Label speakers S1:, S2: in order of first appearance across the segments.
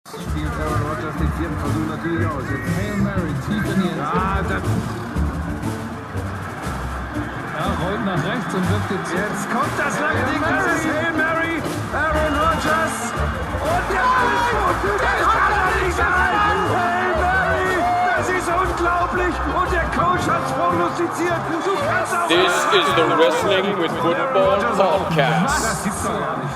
S1: Spielt Aaron Rodgers den vierten Versuch natürlich aus. Jetzt Hail Mary, tief in die rollt nach rechts und wird jetzt... Jetzt kommt das lange Ding, das ist Hail Mary, Aaron Rodgers. Und der Ball ist gut, der kann er nicht erhalten. Hail Mary, das ist unglaublich. Und der Coach hat's prognostiziert. Du kannst auch...
S2: This is the Wrestling with Football podcast.
S1: Das gibt's doch gar nicht.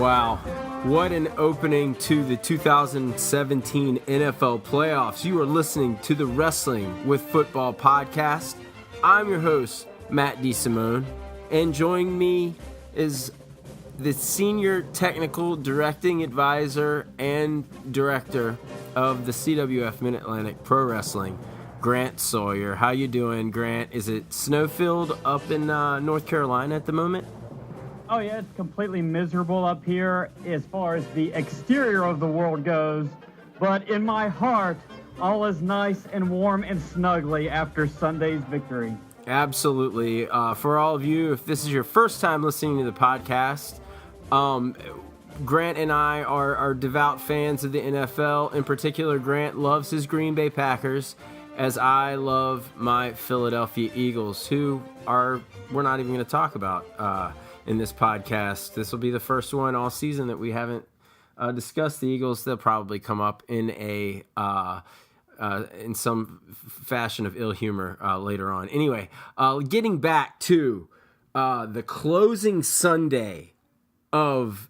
S3: Wow. What an opening to the 2017 NFL playoffs. You are listening to the Wrestling with Football podcast. I'm your host, Matt DeSimone, and joining me is the Senior Technical Directing Advisor and Director of the CWF Mid-Atlantic Pro Wrestling, Grant Sawyer. How you doing, Grant? Is it snow-filled up in North Carolina at the moment?
S4: Oh, yeah, it's completely miserable up here as far as the exterior of the world goes. But in my heart, all is nice and warm and snuggly after Sunday's victory.
S3: Absolutely. For all of you, if this is your first time listening to the podcast, Grant and I are devout fans of the NFL. In particular, Grant loves his Green Bay Packers, as I love my Philadelphia Eagles, who we're not even going to talk about in this podcast. This will be the first one all season that we haven't discussed the Eagles. They'll probably come up in in some fashion of ill humor later on. Anyway, getting back to the closing Sunday of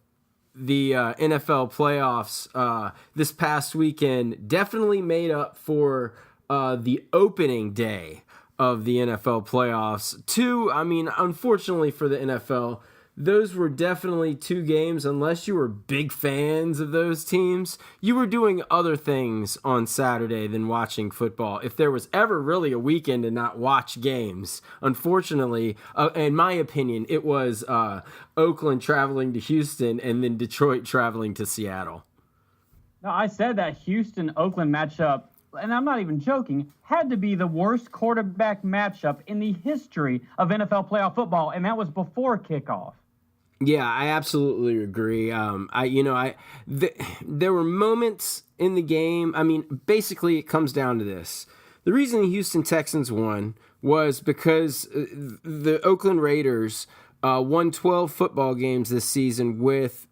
S3: the NFL playoffs this past weekend definitely made up for the opening day of the NFL playoffs. Unfortunately for the NFL, those were definitely two games. Unless you were big fans of those teams, you were doing other things on Saturday than watching football. If there was ever really a weekend to not watch games, unfortunately, in my opinion, it was Oakland traveling to Houston and then Detroit traveling to Seattle.
S4: No, I said that Houston-Oakland matchup, and I'm not even joking, had to be the worst quarterback matchup in the history of NFL playoff football, and that was before kickoff.
S3: Yeah, I absolutely agree. There were moments in the game. Basically, it comes down to this. The reason the Houston Texans won was because the Oakland Raiders won 12 football games this season with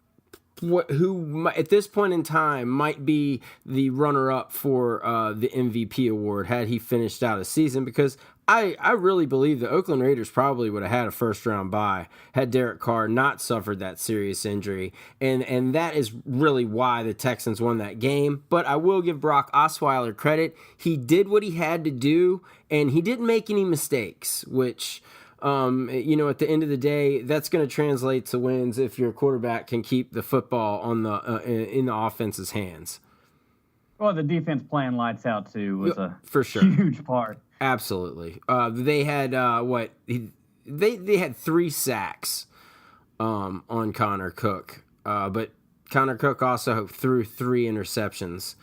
S3: who at this point in time might be the runner-up for the MVP award had he finished out a season, because I really believe the Oakland Raiders probably would have had a first-round bye had Derek Carr not suffered that serious injury, and that is really why the Texans won that game. But I will give Brock Osweiler credit. He did what he had to do, and he didn't make any mistakes, which... at the end of the day, that's going to translate to wins if your quarterback can keep the football on in the offense's hands.
S4: Well, the defense playing lights out too was
S3: for sure
S4: huge part.
S3: Absolutely. They had they had 3 sacks on Connor Cook, but Connor Cook also threw 3 interceptions.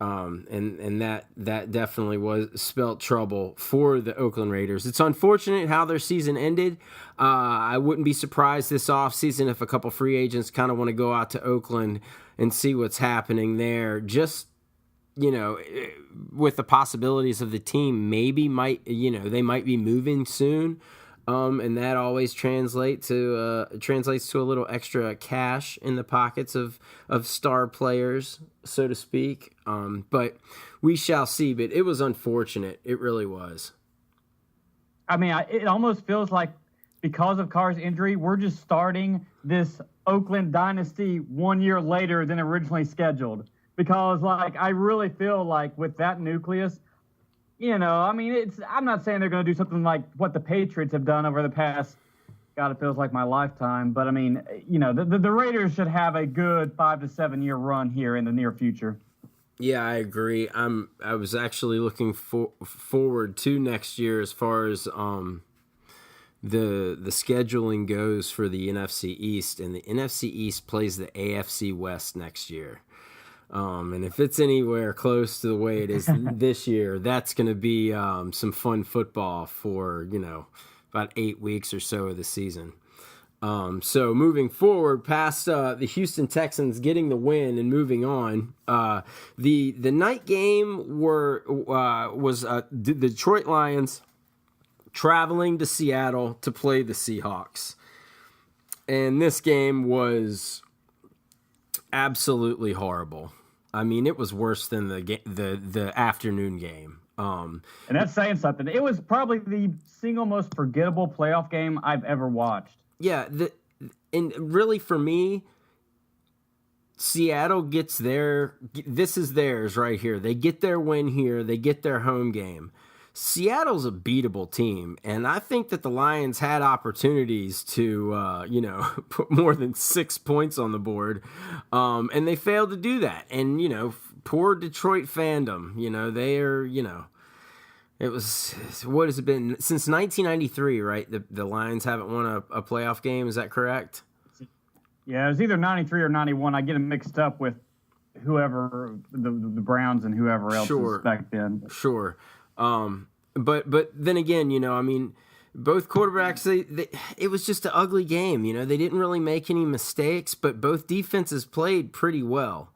S3: And that definitely spelt trouble for the Oakland Raiders. It's unfortunate how their season ended. I wouldn't be surprised this offseason if a couple free agents kind of want to go out to Oakland and see what's happening there. Just, with the possibilities of the team, they might be moving soon. And that always translates to a little extra cash in the pockets of star players, so to speak. But we shall see. But it was unfortunate. It really was.
S4: It almost feels like because of Carr's injury, we're just starting this Oakland dynasty 1 year later than originally scheduled. Because, I really feel like with that nucleus, I'm not saying they're going to do something like what the Patriots have done over the past, God, it feels like my lifetime. But, the Raiders should have a good 5 to 7 year run here in the near future.
S3: Yeah, I agree. I was actually looking forward to next year as far as the scheduling goes for the NFC East. And the NFC East plays the AFC West next year. And if it's anywhere close to the way it is this year, that's going to be some fun football for, about 8 weeks or so of the season. So moving forward past the Houston Texans getting the win and moving on, the night game was the Detroit Lions traveling to Seattle to play the Seahawks. And this game was absolutely horrible. I mean, it was worse than the afternoon game.
S4: And that's saying something. It was probably the single most forgettable playoff game I've ever watched.
S3: Yeah, and really for me, Seattle gets this is theirs right here. They get their win here. They get their home game. Seattle's a beatable team, and I think that the Lions had opportunities to, put more than 6 points on the board, and they failed to do that. And, poor Detroit fandom, they are, it was, what has it been, since 1993, right? The Lions haven't won a playoff game, is that correct?
S4: Yeah, it was either 93 or 91. I get them mixed up with whoever, the Browns and whoever else was back then.
S3: Sure. But then again, both quarterbacks, it was just an ugly game. They didn't really make any mistakes, but both defenses played pretty well.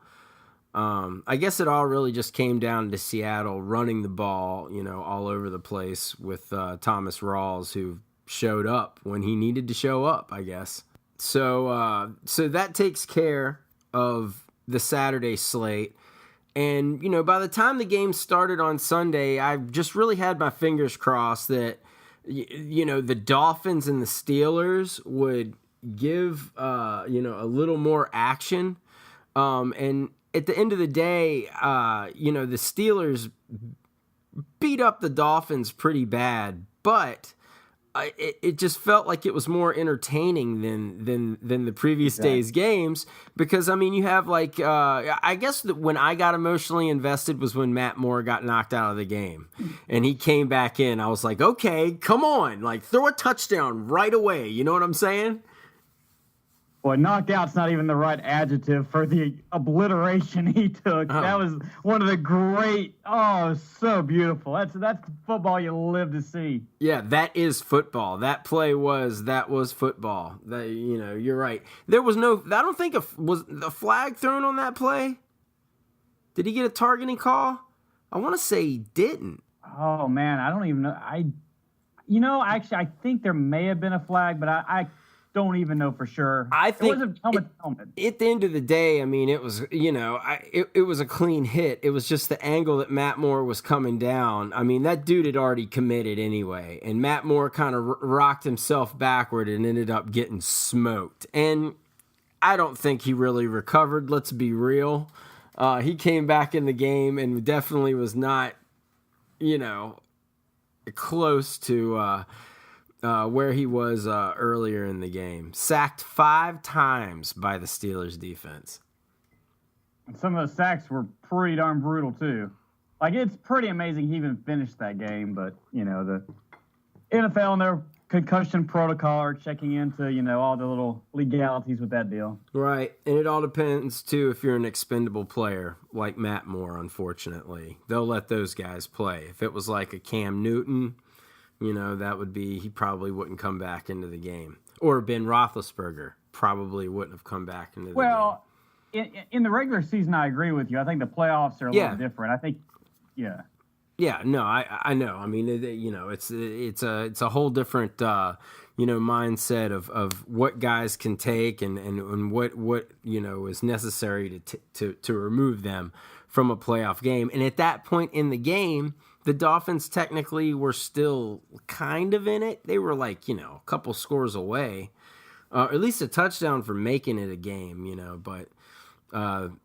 S3: I guess it all really just came down to Seattle running the ball, all over the place with Thomas Rawls, who showed up when he needed to show up, I guess. So that takes care of the Saturday slate. And, by the time the game started on Sunday, I just really had my fingers crossed that, the Dolphins and the Steelers would give, a little more action. And at the end of the day, the Steelers beat up the Dolphins pretty bad, but it just felt like it was more entertaining than the previous day's games because, you have I guess that when I got emotionally invested was when Matt Moore got knocked out of the game and he came back in. I was like, okay, come on, throw a touchdown right away. You know what I'm saying?
S4: Boy, knockout's not even the right adjective for the obliteration he took.
S3: Oh.
S4: That was one of the great, so beautiful. That's football you live to see.
S3: Yeah, that is football. That was football. You're right. There was I don't think was a flag thrown on that play? Did he get a targeting call? I want to say he didn't.
S4: Oh man, I don't even know. Actually, I think there may have been a flag, but I don't even know for sure.
S3: I think
S4: it wasn't helmet.
S3: At the end of the day, it was, it was a clean hit. It was just the angle that Matt Moore was coming down. That dude had already committed anyway, and Matt Moore kind of rocked himself backward and ended up getting smoked. And I don't think he really recovered. Let's be real. He came back in the game and definitely was not, close to where he was earlier in the game. Sacked 5 times by the Steelers defense.
S4: And some of the sacks were pretty darn brutal too. It's pretty amazing he even finished that game, but the NFL and their concussion protocol are checking into, all the little legalities with that deal.
S3: Right. And it all depends too if you're an expendable player like Matt Moore, unfortunately. They'll let those guys play. If it was like a Cam Newton, that would be, he probably wouldn't come back into the game. Or Ben Roethlisberger probably wouldn't have come back into the game.
S4: Well, in the regular season, I agree with you. I think the playoffs are a little different. I think, yeah.
S3: Yeah, no, I know. It's a whole different, mindset of what guys can take and what is necessary to remove them from a playoff game. And at that point in the game, the Dolphins technically were still kind of in it. They were a couple scores away, or at least a touchdown for making it a game, but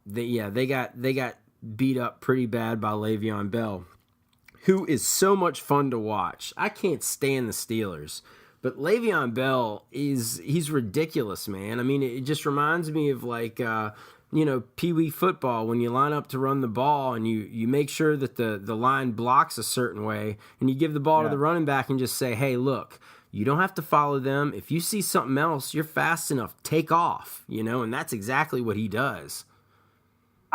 S3: they got beat up pretty bad by Le'Veon Bell, who is so much fun to watch. I can't stand the Steelers, but Le'Veon Bell he's ridiculous, man. It just reminds me of Pee Wee football when you line up to run the ball and you make sure that the line blocks a certain way and you give the ball to the running back and just say, hey, look, you don't have to follow them. If you see something else, you're fast enough, take off, and that's exactly what he does.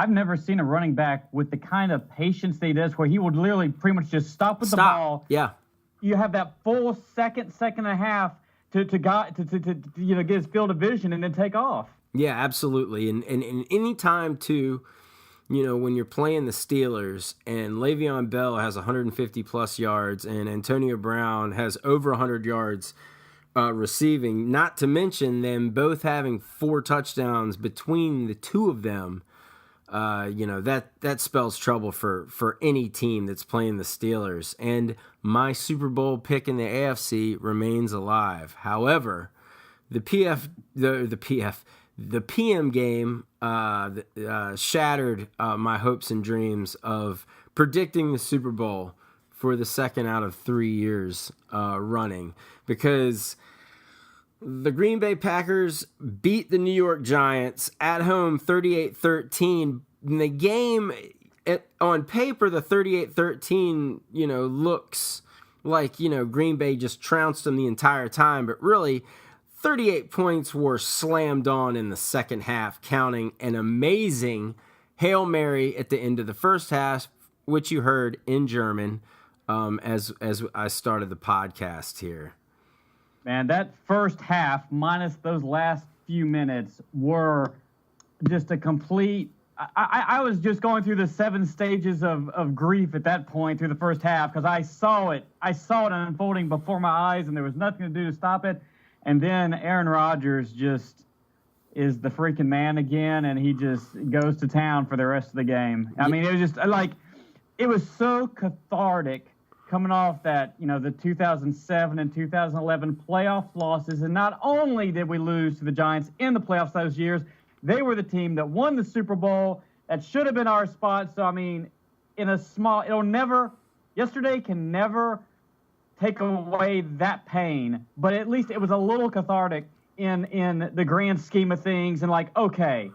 S4: I've never seen a running back with the kind of patience that he does where he would literally pretty much just stop with the ball.
S3: Yeah.
S4: You have that full second and a half to get his field of vision and then take off.
S3: Yeah, absolutely. And any time too, when you're playing the Steelers and Le'Veon Bell has 150 plus yards and Antonio Brown has over 100 yards receiving, not to mention them both having 4 touchdowns between the two of them, that spells trouble for any team that's playing the Steelers. And my Super Bowl pick in the AFC remains alive. However, the PM game shattered my hopes and dreams of predicting the Super Bowl for the second out of 3 years running, because the Green Bay Packers beat the New York Giants at home 38-13. In the game, on paper, the 38-13, looks like, Green Bay just trounced them the entire time, but really 38 points were slammed on in the second half, counting an amazing Hail Mary at the end of the first half, which you heard in German as I started the podcast here.
S4: Man, that first half minus those last few minutes were just a complete... I was just going through the 7 stages of grief at that point through the first half, because I saw it unfolding before my eyes, and there was nothing to do to stop it. And then Aaron Rodgers just is the freaking man again, and he just goes to town for the rest of the game. I mean, it was just like, it was so cathartic coming off that, the 2007 and 2011 playoff losses. And not only did we lose to the Giants in the playoffs those years, they were the team that won the Super Bowl. That should have been our spot. So, I mean, yesterday can never take away that pain, but at least it was a little cathartic in the grand scheme of things. And like, okay,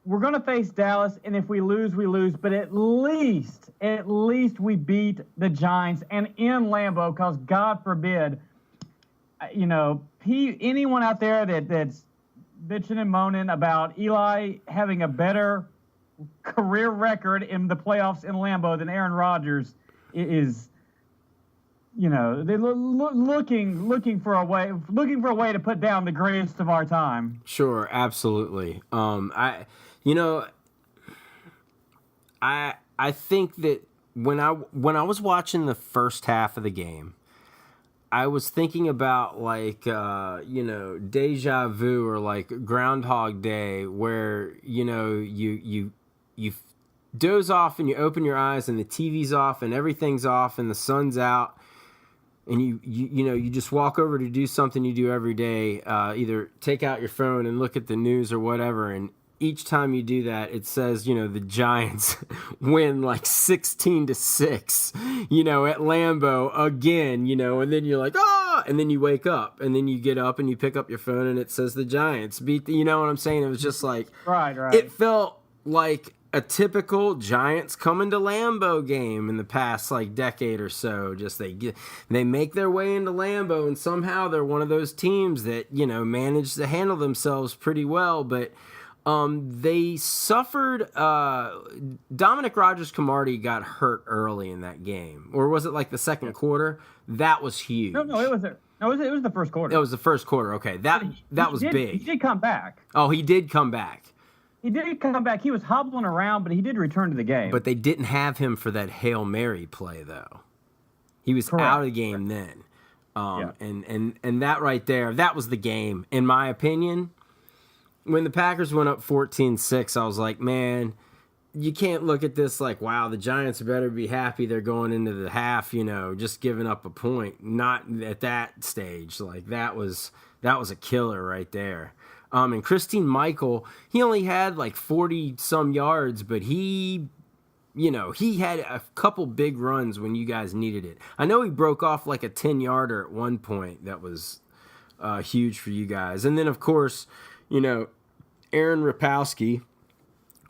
S4: we're going to face Dallas, and if we lose, we lose. But at least we beat the Giants, and in Lambeau, because God forbid, anyone out there that's bitching and moaning about Eli having a better career record in the playoffs in Lambeau than Aaron Rodgers is, they're looking for a way to put down the greatest of our time.
S3: Sure, absolutely. I think that when I was watching the first half of the game, I was thinking about deja vu or like Groundhog Day, where you doze off and you open your eyes and the TV's off and everything's off and the sun's out, and you just walk over to do something you do every day, either take out your phone and look at the news or whatever, and each time you do that, it says, the Giants win like 16-6, at Lambeau again, and then you're like, ah, and then you wake up, and then you get up and you pick up your phone and it says the Giants beat the, you know what I'm saying? It was just like,
S4: right.
S3: It felt like a typical Giants coming to Lambeau game in the past like decade or so. Just they make their way into Lambeau, and somehow they're one of those teams that, manage to handle themselves pretty well, but they suffered. Dominic Rodgers-Cromartie got hurt early in that game, or was it like the second quarter? That was huge.
S4: No, it was the first quarter.
S3: It was the first quarter. Okay, that was big.
S4: He did come back.
S3: Oh, he did come back.
S4: He did come back. He was hobbling around, but he did return to the game.
S3: But they didn't have him for that Hail Mary play, though. He was
S4: Correct.
S3: out of the game then. And that right there, that was the game, in my opinion. When the Packers went up 14-6, I was like, man, you can't look at this like, wow, the Giants better be happy they're going into the half, just giving up a point. Not at that stage. Like, that was a killer right there. And Christine Michael, he only had like 40-some yards, but he had a couple big runs when you guys needed it. I know he broke off like a 10-yarder at one point that was huge for you guys. And then, of course, Aaron Rapowski,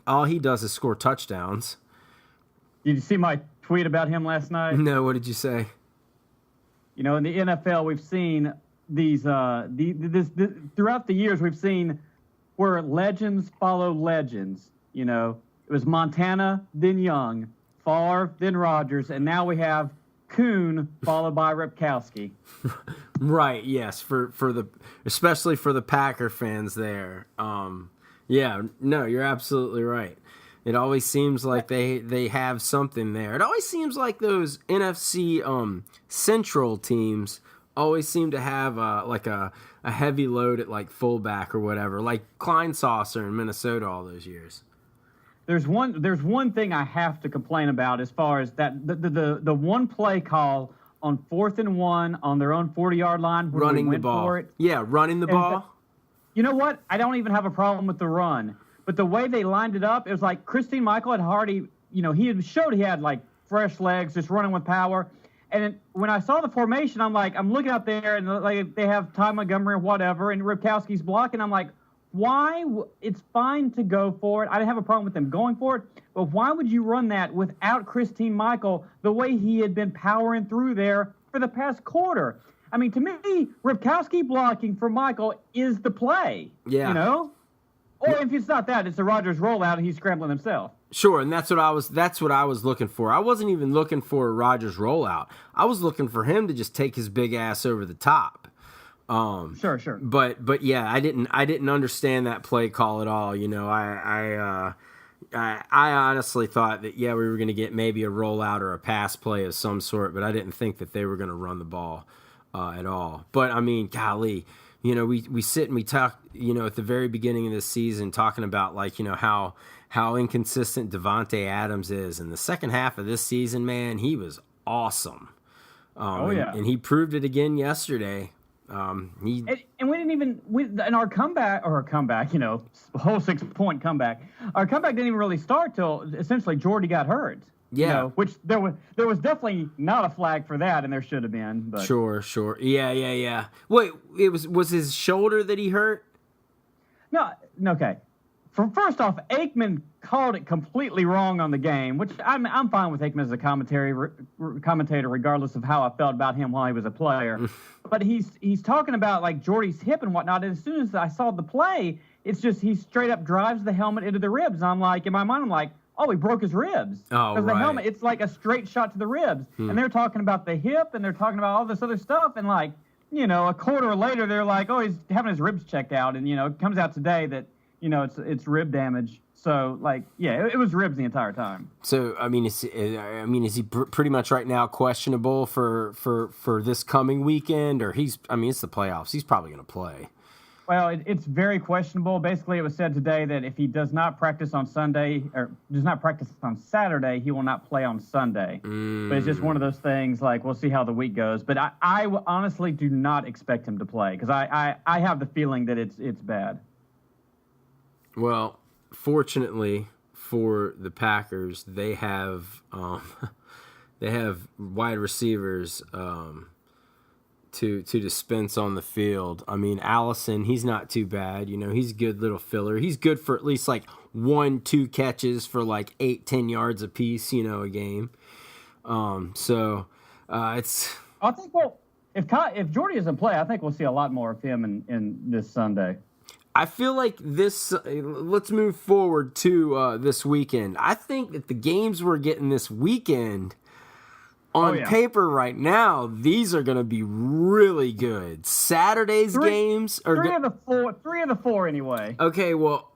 S3: all he does is score touchdowns.
S4: Did you see my tweet about him last night?
S3: No, what did you say?
S4: In the NFL, we've seen these throughout the years, we've seen where legends follow legends. It was Montana, then Young, Favre, then Rodgers, and now we have Kuhn followed by Ripkowski.
S3: Right. Yes. Especially for the Packer fans there. Yeah. No, you're absolutely right. It always seems like they have something there. It always seems like those NFC Central teams always seem to have like a heavy load at like fullback or whatever, like Kleinsasser in Minnesota all those years.
S4: There's one thing I have to complain about as far as that the one play call on 4th and 1 on their own 40-yard line when
S3: running
S4: we went
S3: the ball.
S4: for it.
S3: Yeah, running the ball.
S4: You know what? I don't even have a problem with the run. But the way they lined it up, it was like Christine Michael had already, he had showed he had like fresh legs, just running with power. And when I saw the formation, I'm looking out there and like they have Ty Montgomery or whatever, and Ripkowski's blocking. I'm like, why? It's fine to go for it. I didn't have a problem with them going for it, but why would you run that without Christine Michael the way he had been powering through there for the past quarter? I mean, to me, Ripkowski blocking for Michael is the play.
S3: Yeah.
S4: Or if it's not that, it's the Rodgers rollout and he's scrambling himself.
S3: Sure, and that's what I was looking for. I wasn't even looking for a Rodgers rollout. I was looking for him to just take his big ass over the top.
S4: Sure.
S3: But yeah, I didn't understand that play call at all. I honestly thought that we were going to get maybe a rollout or a pass play of some sort, but I didn't think that they were going to run the ball at all. But I mean, golly. We sit and we talk, at the very beginning of this season, talking about how inconsistent Devontae Adams is. In the second half of this season, man, he was awesome. And he proved it again yesterday.
S4: And we didn't even in our comeback, whole 6-point comeback. Our comeback didn't even really start till essentially Jordy got hurt.
S3: Yeah,
S4: which there was definitely not a flag for that, and there should have been. But.
S3: Sure. Yeah. Wait, was his shoulder that he hurt?
S4: No. Okay. First off, Aikman called it completely wrong on the game, which I'm fine with Aikman as a commentator, regardless of how I felt about him while he was a player. But he's talking about like Jordy's hip and whatnot. And as soon as I saw the play, it's just he straight up drives the helmet into the ribs. And I'm like, in my mind, I'm like, oh, he broke his ribs.
S3: Oh, right.
S4: The helmet, it's like a straight shot to the ribs. And they're talking about the hip, and they're talking about all this other stuff. And, like, a quarter later, they're like, oh, he's having his ribs checked out. And, it comes out today that, it's rib damage. So, like, yeah, it was ribs the entire time.
S3: So, is he pretty much right now questionable for this coming weekend? Or it's the playoffs. He's probably going to play.
S4: Well, it's very questionable. Basically, it was said today that if he does not practice on Sunday or does not practice on Saturday, he will not play on Sunday. But it's just one of those things, like, we'll see how the week goes. But I honestly do not expect him to play because I have the feeling that it's bad.
S3: Well, fortunately for the Packers, they have wide receivers to dispense on the field. I mean, Allison, he's not too bad. He's a good little filler. He's good for at least like 1-2 catches for like 8-10 yards a piece, a game. It's.
S4: I think if Jordy doesn't play, I think we'll see a lot more of him in this Sunday.
S3: I feel like this. Let's move forward to this weekend. I think that the games we're getting this weekend. On paper right now, these are going to be really good. Saturday's games are
S4: three of the four anyway.
S3: Okay, well,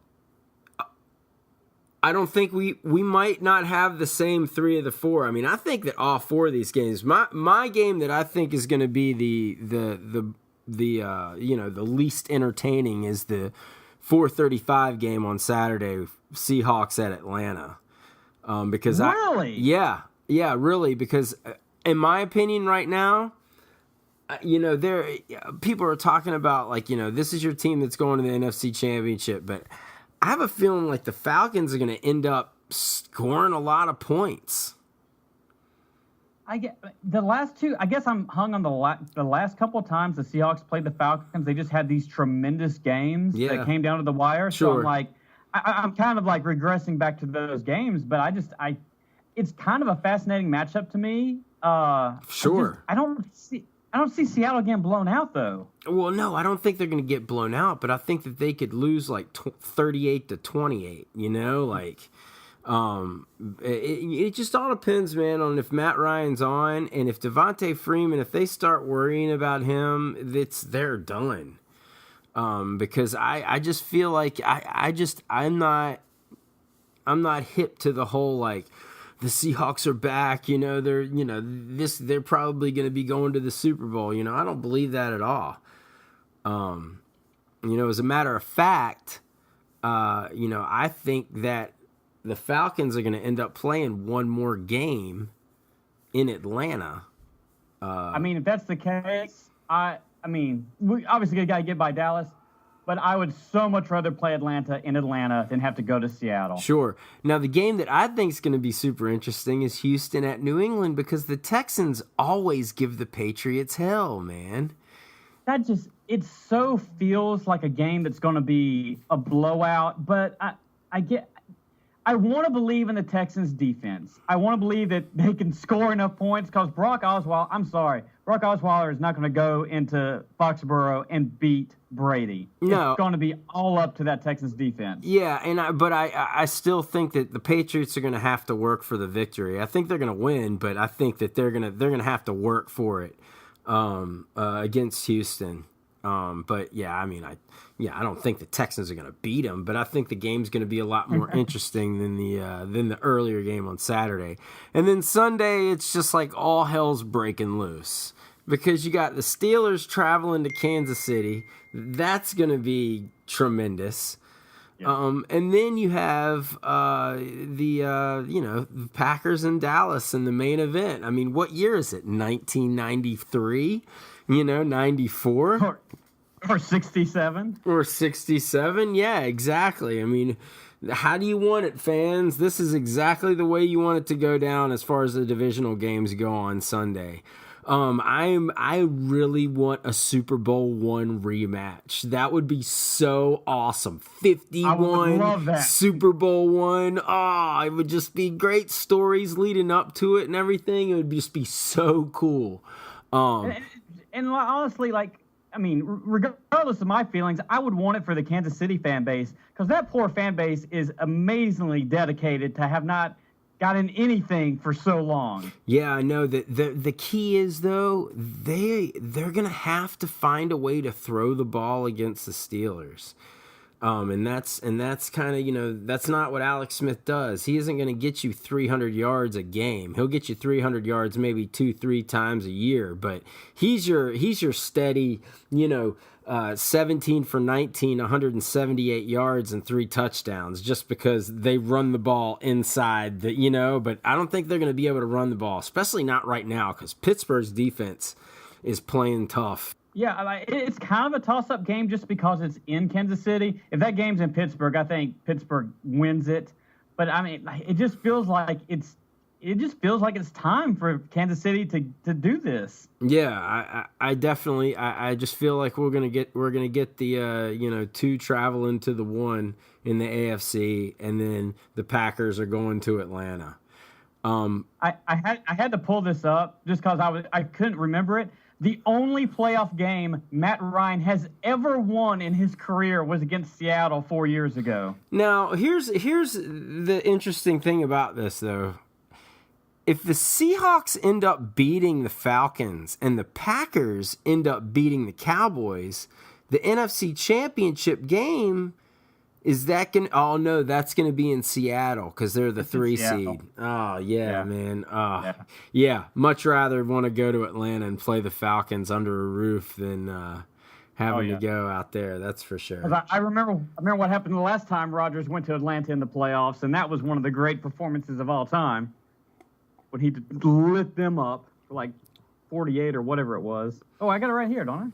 S3: I don't think we might not have the same 3 of the 4. I mean, I think that all 4 of these games. My game that I think is going to be the least entertaining is the 4:35 game on Saturday, Seahawks at Atlanta. Because
S4: really?
S3: Yeah, really, because in my opinion right now, people are talking about, like, this is your team that's going to the NFC Championship, but I have a feeling like the Falcons are going to end up scoring a lot of points.
S4: I get the last 2. I guess I'm hung on the last couple of times the Seahawks played the Falcons. They just had these tremendous games that came down to the wire.
S3: Sure.
S4: So I'm like, I'm kind of like regressing back to those games, but it's kind of a fascinating matchup to me.
S3: Sure.
S4: I don't see Seattle getting blown out though.
S3: Well, no, I don't think they're going to get blown out, but I think that they could lose like 38-28. It just all depends, man, on if Matt Ryan's on, and if Devontae Freeman, if they start worrying about him, they're done. Because I just feel like I'm not hip to the whole like the Seahawks are back, they're probably going to be going to the Super Bowl. I don't believe that at all. As a matter of fact, I think that the Falcons are going to end up playing one more game in Atlanta.
S4: If that's the case, we obviously got to get by Dallas, but I would so much rather play Atlanta in Atlanta than have to go to Seattle.
S3: Sure. Now, the game that I think is going to be super interesting is Houston at New England, because the Texans always give the Patriots hell, man.
S4: It so feels like a game that's going to be a blowout, but I want to believe in the Texans' defense. I want to believe that they can score enough points, because Brock Osweiler is not going to go into Foxborough and beat Brady.
S3: No.
S4: It's going to be all up to that Texans defense.
S3: Yeah, but I still think that the Patriots are going to have to work for the victory. I think they're going to win, but I think that they're going to have to work for it against Houston. But yeah, I don't think the Texans are going to beat them, but I think the game's going to be a lot more interesting than the earlier game on Saturday. And then Sunday, it's just like all hell's breaking loose, because you got the Steelers traveling to Kansas City. That's going to be tremendous. Yeah. And then you have the Packers in Dallas in the main event. What year is it? 1993. 94?
S4: Or 67?
S3: Or 67? Yeah, exactly. How do you want it, fans? This is exactly the way you want it to go down as far as the divisional games go on Sunday. I really want a Super Bowl I rematch. That would be so awesome. 51 Super Bowl I. It would just be great stories leading up to it and everything. It would just be so cool.
S4: And honestly, regardless of my feelings, I would want it for the Kansas City fan base, because that poor fan base is amazingly dedicated to have not gotten anything for so long.
S3: Yeah, I know. The key is, though, they're going to have to find a way to throw the ball against the Steelers. And that's kind of, that's not what Alex Smith does. He isn't going to get you 300 yards a game. He'll get you 300 yards maybe 2-3 times a year, but he's your steady, 17 for 19, 178 yards and 3 touchdowns, just because they run the ball inside but I don't think they're going to be able to run the ball, especially not right now, because Pittsburgh's defense is playing tough.
S4: Yeah, it's kind of a toss-up game just because it's in Kansas City. If that game's in Pittsburgh, I think Pittsburgh wins it. But it just feels like it's time for Kansas City to do this.
S3: Yeah, I definitely I just feel like we're gonna get the 2 travel into the 1 in the AFC, and then the Packers are going to Atlanta.
S4: I had to pull this up just because I couldn't remember it. The only playoff game Matt Ryan has ever won in his career was against Seattle 4 years ago.
S3: Now, here's the interesting thing about this, though. If the Seahawks end up beating the Falcons and the Packers end up beating the Cowboys, the NFC Championship game, is that going to... Oh, no, that's going to be in Seattle because they're the 3 seed. Oh, yeah, man. Yeah, much rather want to go to Atlanta and play the Falcons under a roof than having to go out there. That's for sure.
S4: I remember what happened the last time Rodgers went to Atlanta in the playoffs, and that was one of the great performances of all time, when he lit them up for like 48 or whatever it was. Oh, I got it right here, don't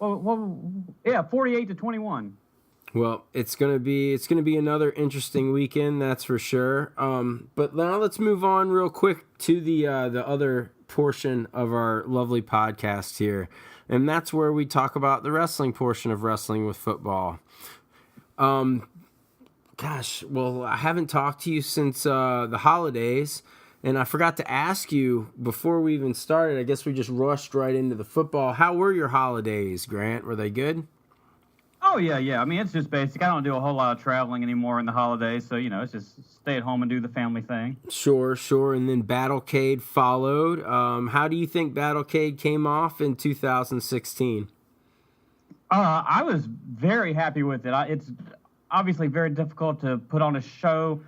S4: I? Well, yeah, 48-21.
S3: Well, it's gonna be another interesting weekend, that's for sure. But now let's move on real quick to the other portion of our lovely podcast here, and that's where we talk about the wrestling portion of Wrestling with Football. Gosh, well, I haven't talked to you since the holidays, and I forgot to ask you before we even started. I guess we just rushed right into the football. How were your holidays, Grant? Were they good?
S4: Oh, yeah. I mean, it's just basic. I don't do a whole lot of traveling anymore in the holidays, so, it's just stay at home and do the family thing.
S3: Sure. And then Battlecade followed. How do you think Battlecade came off in 2016?
S4: I was very happy with it. It's obviously very difficult to put on a show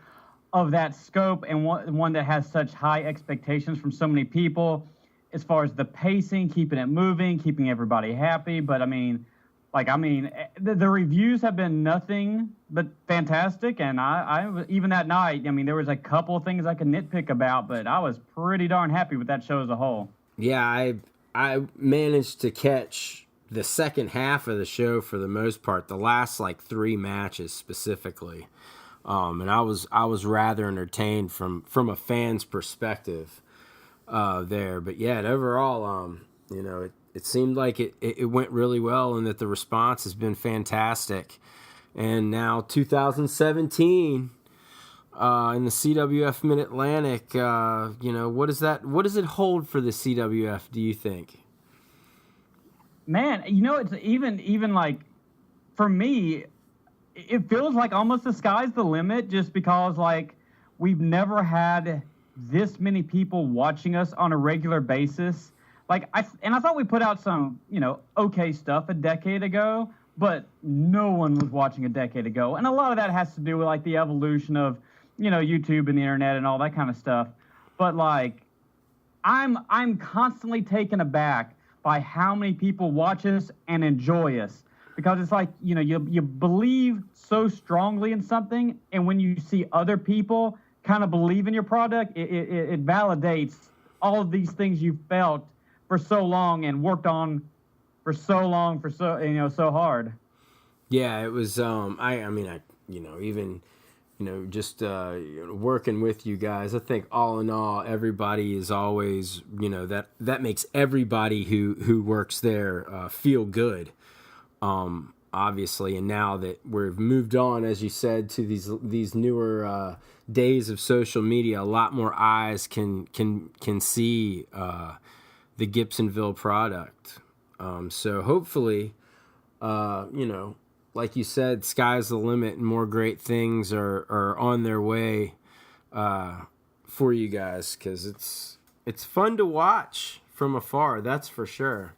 S4: of that scope and one that has such high expectations from so many people as far as the pacing, keeping it moving, keeping everybody happy. But, the reviews have been nothing but fantastic. And I even that night, there was a couple of things I could nitpick about, but I was pretty darn happy with that show as a whole.
S3: Yeah, I managed to catch the second half of the show for the most part, the last 3 matches specifically. And I was rather entertained from a fan's perspective there. But yeah, overall, it seemed like it went really well and that the response has been fantastic. And now 2017 in the CWF Mid-Atlantic, what does it hold for the CWF, do you think?
S4: Man, it's even for me, it feels like almost the sky's the limit just because we've never had this many people watching us on a regular basis. I thought we put out some, okay stuff a decade ago, but no one was watching a decade ago. And a lot of that has to do with the evolution of, YouTube and the internet and all that kind of stuff. But I'm constantly taken aback by how many people watch us and enjoy us. Because it's you believe so strongly in something, and when you see other people kind of believe in your product, it validates all of these things you felt for so long and worked on for so long, so hard.
S3: Yeah, it was. Just working with you guys, I think all in all, everybody is always, that makes everybody who works there feel good. Obviously, and now that we've moved on, as you said, to these newer days of social media, a lot more eyes can see the Gibsonville product. So hopefully, like you said, sky's the limit, and more great things are on their way for you guys, because it's fun to watch from afar. That's for sure.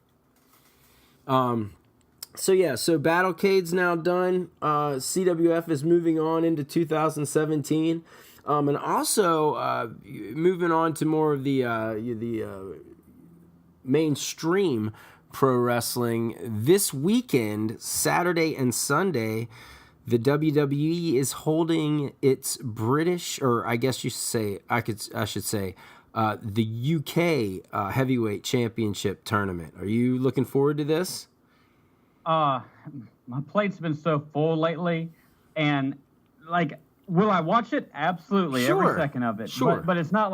S3: So Battlecade's now done. CWF is moving on into 2017, and also moving on to more of the mainstream pro wrestling. This weekend, Saturday and Sunday, the WWE is holding its British, or I guess you say I should say, the UK Heavyweight Championship tournament. Are you looking forward to this?
S4: My plate's been so full lately, and will I watch it? Absolutely,
S3: sure.
S4: Every second of it.
S3: Sure.
S4: But it's not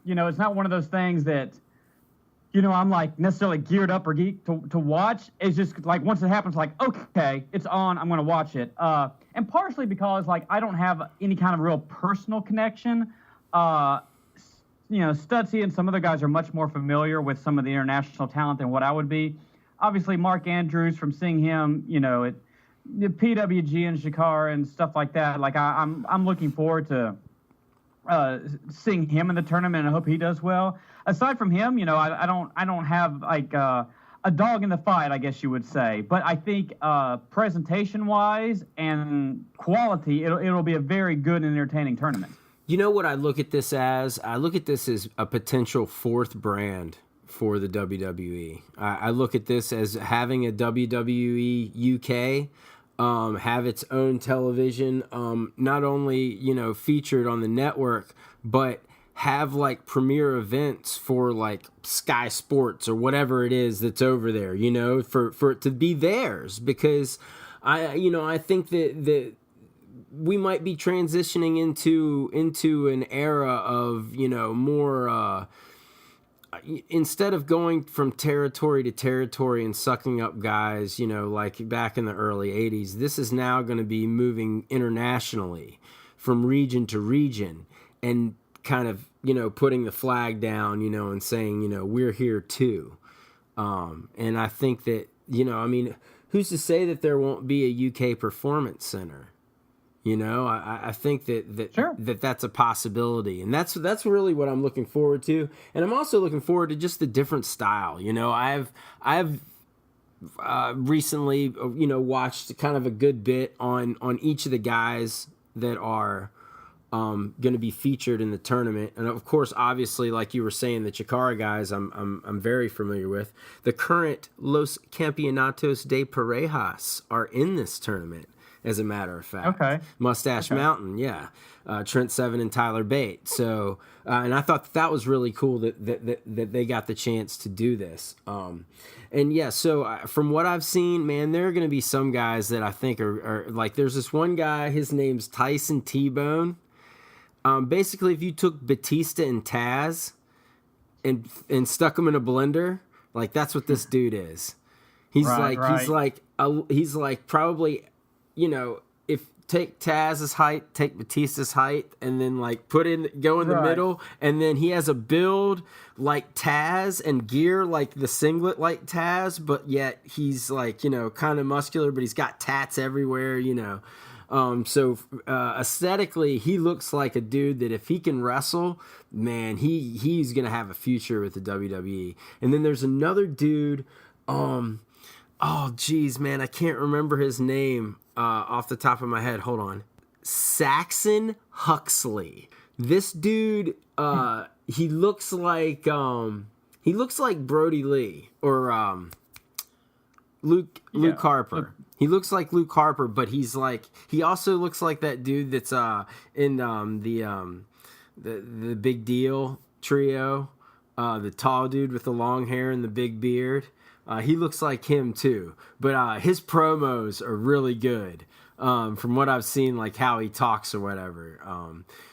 S4: it's not one of those things that, I'm necessarily geared up or geeked to watch. It's just once it happens, okay, it's on, I'm going to watch it. And partially because I don't have any kind of real personal connection. Stutzy and some other guys are much more familiar with some of the international talent than what I would be. Obviously, Mark Andrews, from seeing him, at the PWG and Shakar and stuff like that. I'm looking forward to seeing him in the tournament, and I hope he does well. Aside from him, I don't have a dog in the fight, I guess you would say. But I think presentation-wise and quality, it'll be a very good and entertaining tournament.
S3: You know what I look at this as? I look at this as a potential fourth brand for the WWE. I look at this as having a WWE UK have its own television, not only featured on the network, but have premier events for Sky Sports or whatever it is that's over there. For it to be theirs, because I think that we might be transitioning into an era of more. Instead of going from territory to territory and sucking up guys, like back in the early 80s, this is now going to be moving internationally from region to region and kind of, putting the flag down, and saying, we're here too. And I think that, who's to say that there won't be a UK Performance Center? You know, I think that's a possibility, and that's really what I'm looking forward to, and I'm also looking forward to just the different style. You know, I've recently watched kind of a good bit on each of the guys that are going to be featured in the tournament, and of course, obviously, like you were saying, the Chikara guys, I'm very familiar with. The current Los Campeonatos de Parejas are in this tournament. As a matter of fact, Mustache Mountain, Trent Seven and Tyler Bate. So, and I thought that was really cool that they got the chance to do this. So from what I've seen, man, there are going to be some guys that I think are like. There's this one guy. His name's Tyson T-Bone. Basically, if you took Batista and Taz and stuck them in a blender, like that's what this dude is. He's like probably. You know, if take Taz's height, take Batista's height, and then like go in the middle, and then he has a build like Taz and gear like the singlet like Taz, but yet he's like, you know, kind of muscular, but he's got tats everywhere, you know. So aesthetically, he looks like a dude that if he can wrestle, man, he's gonna have a future with the WWE. And then there's another dude. Oh, geez, man, I can't remember his name off the top of my head. Hold on. Saxon Huxley. This dude, he looks like Brody Lee or Luke Harper. He looks like Luke Harper, but he also looks like that dude that's in the Big Deal trio, the tall dude with the long hair and the big beard. He looks like him too, but his promos are really good from what I've seen, like how he talks or whatever.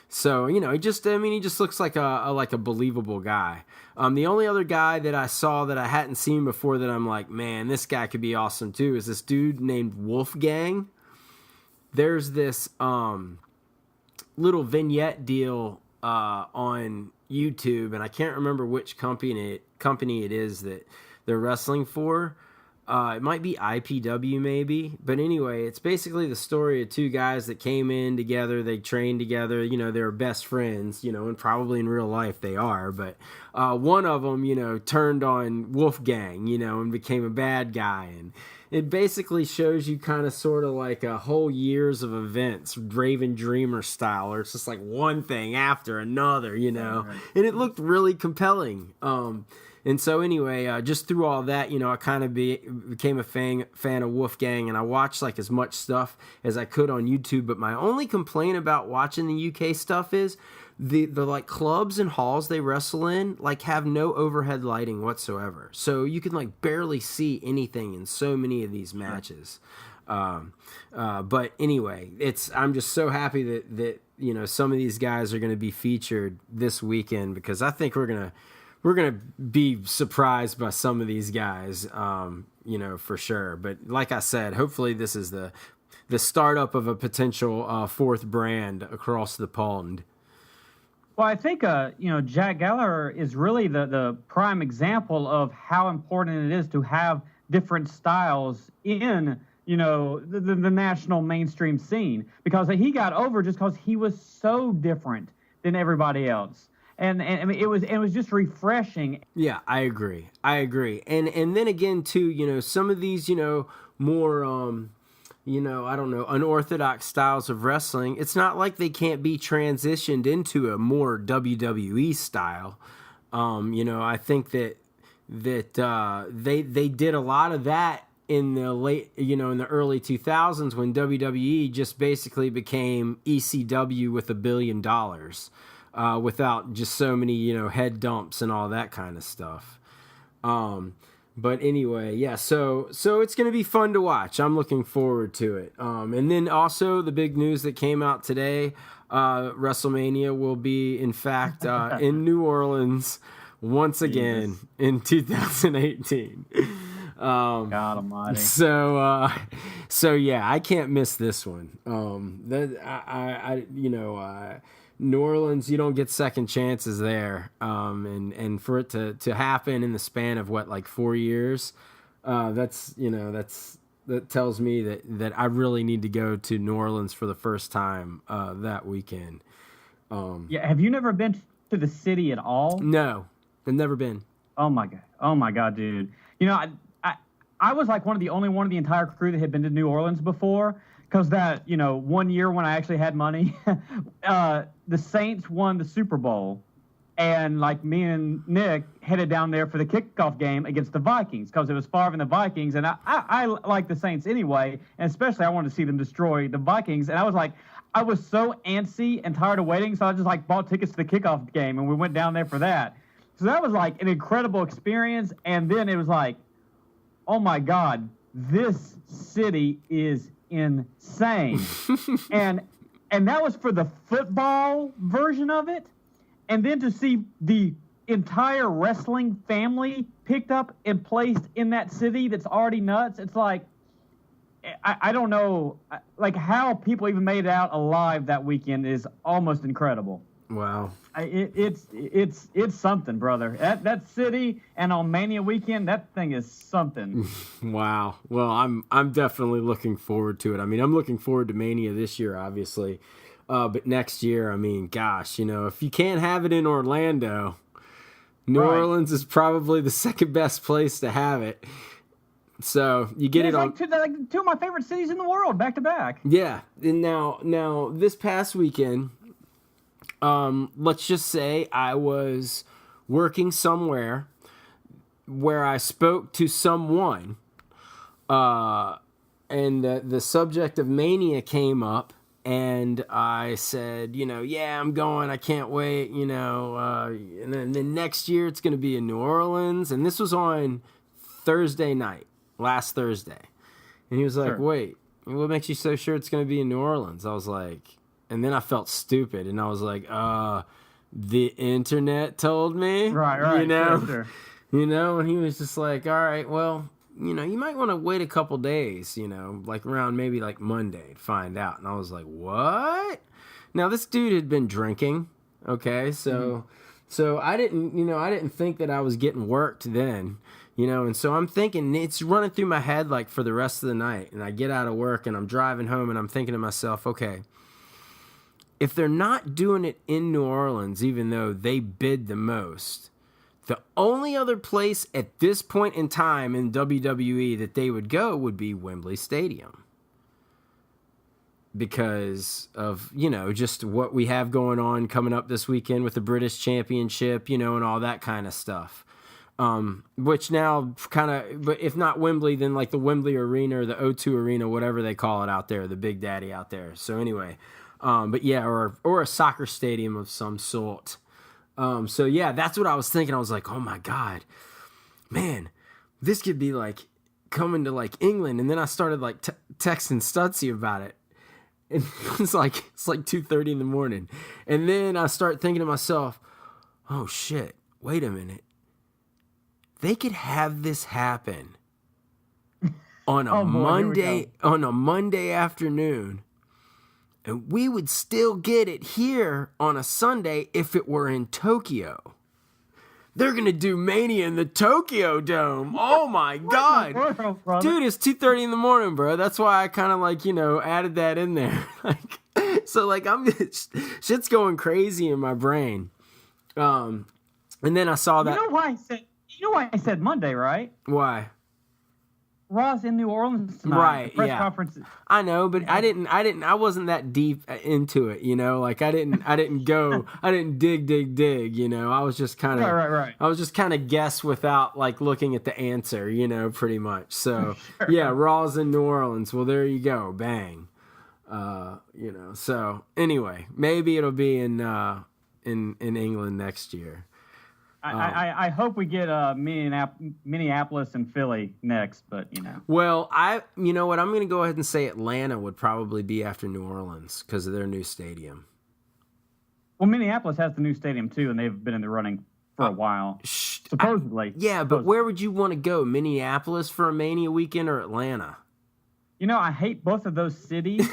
S3: So you know, he just looks like a believable guy. The only other guy that I saw that I hadn't seen before that I'm like, man, this guy could be awesome too, is this dude named Wolfgang. There's this little vignette deal on YouTube, and I can't remember which company it is that they're wrestling for. It might be IPW maybe, but anyway, it's basically the story of two guys that came in together, they trained together, you know, they were best friends, you know, and probably in real life they are, but one of them, you know, turned on Wolfgang, you know, and became a bad guy, and it basically shows you kind of sort of like a whole years of events, Raven Dreamer style, or it's just like one thing after another, you know, and it looked really compelling. And so anyway, just through all that, you know, I kind of became a fan of Wolfgang, and I watched like as much stuff as I could on YouTube. But my only complaint about watching the UK stuff is the like clubs and halls they wrestle in like have no overhead lighting whatsoever. So you can like barely see anything in so many of these matches. But anyway, I'm just so happy that you know, some of these guys are going to be featured this weekend, because I think we're gonna be surprised by some of these guys, you know, for sure. But like I said, hopefully this is the startup of a potential fourth brand across the pond.
S4: Well, I think you know, Jack Gallagher is really the prime example of how important it is to have different styles in, you know, the national mainstream scene, because he got over just because he was so different than everybody else. And I mean, it was just refreshing.
S3: Yeah, I agree. And then again, too, you know, some of these, you know, more, you know, I don't know, unorthodox styles of wrestling, it's not like they can't be transitioned into a more WWE style. You know, I think that they did a lot of that in the early 2000s when WWE just basically became ECW with $1 billion. Without just so many, you know, head dumps and all that kind of stuff. But anyway, yeah, so it's going to be fun to watch. I'm looking forward to it. And then also the big news that came out today, WrestleMania will be, in fact, in New Orleans once again in 2018.
S4: God almighty.
S3: So yeah, I can't miss this one. New Orleans, you don't get second chances there. And for it to happen in the span of what, like 4 years, that's that tells me that I really need to go to New Orleans for the first time that weekend.
S4: Yeah, have you never been to the city at all?
S3: No, I've never been.
S4: Oh my god, dude. You know, I was like one of the only one of the entire crew that had been to New Orleans before, because that, you know, one year when I actually had money, the Saints won the Super Bowl, and like me and Nick headed down there for the kickoff game against the Vikings, because it was Favre and the Vikings, and I like the Saints anyway, and especially I wanted to see them destroy the Vikings, and I was so antsy and tired of waiting, so I just like bought tickets to the kickoff game, and we went down there for that. So that was like an incredible experience, and then it was like, oh my God, this city is insane. and that was for the football version of it. And then to see the entire wrestling family picked up and placed in that city that's already nuts, it's like, I don't know, like how people even made it out alive that weekend is almost incredible.
S3: Wow.
S4: It's something, brother. That city and on Mania weekend, that thing is something.
S3: Wow. Well, I'm definitely looking forward to it. I mean, I'm looking forward to Mania this year, obviously. But next year, I mean, gosh, you know, if you can't have it in Orlando, New Orleans is probably the second best place to have it. So you get it on
S4: like two of my favorite cities in the world, back to back.
S3: Yeah. And now this past weekend, let's just say I was working somewhere where I spoke to someone, and the subject of Mania came up, and I said, you know, yeah, I'm going, I can't wait, you know, and then next year it's going to be in New Orleans, and this was on Thursday night, last Thursday, and he was like,
S4: Sure.
S3: Wait, what makes you so sure it's going to be in New Orleans? I was like... And then I felt stupid, and I was like, the internet told me.
S4: Right,
S3: you know?
S4: Sure.
S3: You know, and he was just like, all right, well, you know, you might want to wait a couple days, you know, like around maybe like Monday to find out. And I was like, what? Now, this dude had been drinking, okay? So I didn't think that I was getting worked then, you know, and so I'm thinking, it's running through my head like for the rest of the night. And I get out of work, and I'm driving home, and I'm thinking to myself, okay, if they're not doing it in New Orleans, even though they bid the most, the only other place at this point in time in WWE that they would go would be Wembley Stadium. Because of, you know, just what we have going on coming up this weekend with the British Championship, you know, and all that kind of stuff. Which now kind of, but if not Wembley, then like the Wembley Arena or the O2 Arena, whatever they call it out there, the Big Daddy out there. So anyway... but yeah, or a soccer stadium of some sort. So yeah, that's what I was thinking. I was like, oh my God, man, this could be like coming to like England. And then I started like texting Stutzy about it. And it's like 2:30 in the morning. And then I start thinking to myself, oh shit, wait a minute. They could have this happen on a Monday afternoon. And we would still get it here on a Sunday if it were in Tokyo. They're going to do Mania in the Tokyo Dome. Oh, my God. Dude, it's 2:30 in the morning, bro. That's why I kind of, like, you know, added that in there. So, like, shit's going crazy in my brain. And then I saw that.
S4: You know why I said Monday, right?
S3: Why?
S4: Raw's in New Orleans tonight.
S3: Right,
S4: press
S3: yeah.
S4: conference.
S3: I know, but I wasn't that deep into it, you know, like I didn't dig, you know, I was just kind of,
S4: right.
S3: I was just kind of guess without like looking at the answer, you know, pretty much. So yeah, Raw's in New Orleans. Well, there you go. Bang. You know, so anyway, maybe it'll be in England next year.
S4: I hope we get Minneapolis and Philly next, but you know.
S3: Well, you know what? I'm going to go ahead and say Atlanta would probably be after New Orleans because of their new stadium.
S4: Well, Minneapolis has the new stadium too, and they've been in the running for a while. Supposedly.
S3: But where would you want to go? Minneapolis for a Mania weekend or Atlanta?
S4: You know, I hate both of those cities.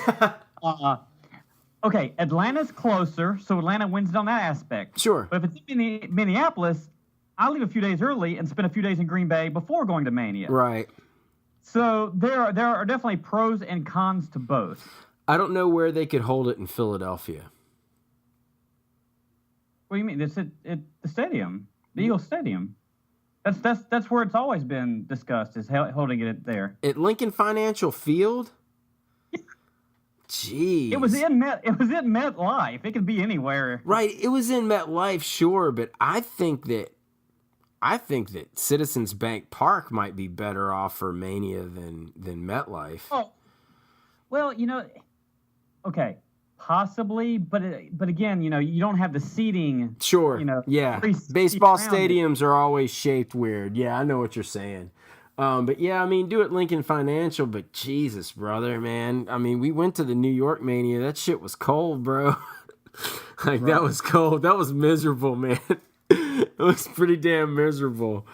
S4: Okay, Atlanta's closer, so Atlanta wins on that aspect.
S3: Sure.
S4: But if it's in Minneapolis, I'll leave a few days early and spend a few days in Green Bay before going to Mania.
S3: Right.
S4: So there are definitely pros and cons to both.
S3: I don't know where they could hold it in Philadelphia.
S4: What do you mean? It's at the stadium, the Eagles Stadium. That's where it's always been discussed, is holding it there.
S3: At Lincoln Financial Field? Jeez.
S4: It was in MetLife. It could be anywhere.
S3: Right. It was in MetLife, sure, but I think that Citizens Bank Park might be better off for Mania than MetLife.
S4: Oh, well, okay, possibly, but again, you don't have the seating.
S3: Sure. Yeah. Baseball stadiums are always shaped weird. Yeah, I know what you're saying. But yeah, I mean, do it Lincoln Financial, but Jesus, brother, man. I mean, we went to the New York Mania. That shit was cold, bro. That was cold. That was miserable, man. It was pretty damn miserable.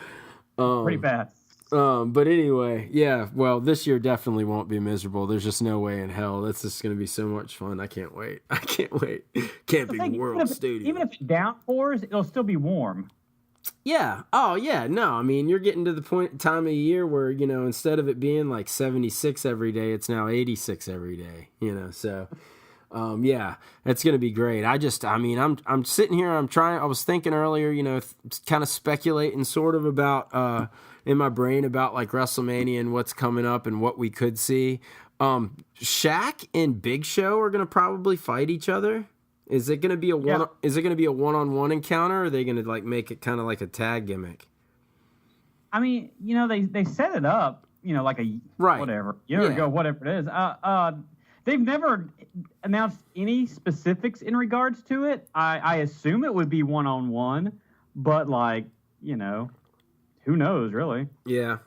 S4: Pretty bad.
S3: But anyway, yeah, well, this year definitely won't be miserable. There's just no way in hell. That's just going to be so much fun. I can't wait. Can't be World Stadium.
S4: Even if it downpours, it'll still be warm.
S3: Yeah. Oh, yeah. No, I mean, you're getting to the time of year where, instead of it being like 76 every day, it's now 86 every day, so... yeah, it's going to be great. I'm sitting here, I was thinking earlier, kind of speculating sort of about, in my brain about like WrestleMania and what's coming up and what we could see. Shaq and Big Show are going to probably fight each other. Is it going to be a one-on-one encounter, or are they going to like make it kind of like a tag gimmick?
S4: I mean, they set it up, like a year ago, whatever it is. They've never announced any specifics in regards to it. I assume it would be one-on-one, but who knows, really?
S3: Yeah.